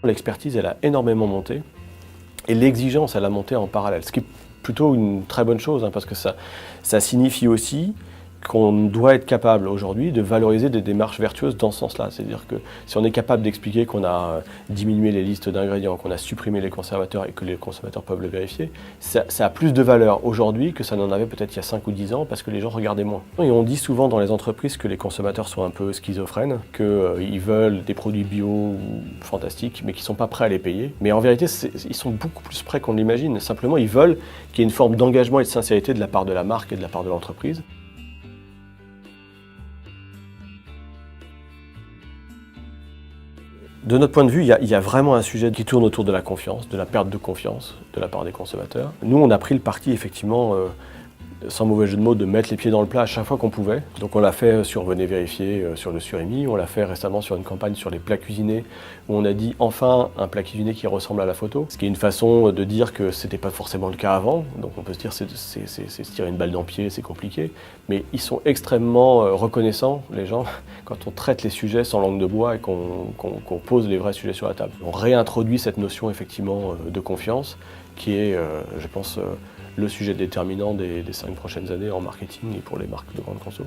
L'expertise, elle a énormément monté et l'exigence, elle a monté en parallèle, ce qui est plutôt une très bonne chose, hein, parce que ça signifie aussi qu'on doit être capable aujourd'hui de valoriser des démarches vertueuses dans ce sens-là. C'est-à-dire que si on est capable d'expliquer qu'on a diminué les listes d'ingrédients, qu'on a supprimé les conservateurs et que les consommateurs peuvent le vérifier, ça a plus de valeur aujourd'hui que ça n'en avait peut-être il y a 5 ou 10 ans parce que les gens regardaient moins. Et on dit souvent dans les entreprises que les consommateurs sont un peu schizophrènes, qu'ils veulent des produits bio fantastiques mais qu'ils ne sont pas prêts à les payer. Mais en vérité, ils sont beaucoup plus prêts qu'on l'imagine. Simplement, ils veulent qu'il y ait une forme d'engagement et de sincérité de la part de la marque et de la part de l'entreprise. De notre point de vue, il y a vraiment un sujet qui tourne autour de la confiance, de la perte de confiance de la part des consommateurs. Nous, on a pris le parti, effectivement, sans mauvais jeu de mots, de mettre les pieds dans le plat à chaque fois qu'on pouvait. Donc on l'a fait sur Venez vérifier, sur le surimi, on l'a fait récemment sur une campagne sur les plats cuisinés, où on a dit enfin un plat cuisiné qui ressemble à la photo. Ce qui est une façon de dire que c'était pas forcément le cas avant, donc on peut se dire c'est se tirer une balle dans le pied, c'est compliqué. Mais ils sont extrêmement reconnaissants, les gens, quand on traite les sujets sans langue de bois et qu'on pose les vrais sujets sur la table. On réintroduit cette notion effectivement de confiance, qui est, je pense, le sujet déterminant des 5 prochaines années en marketing et pour les marques de grande conso.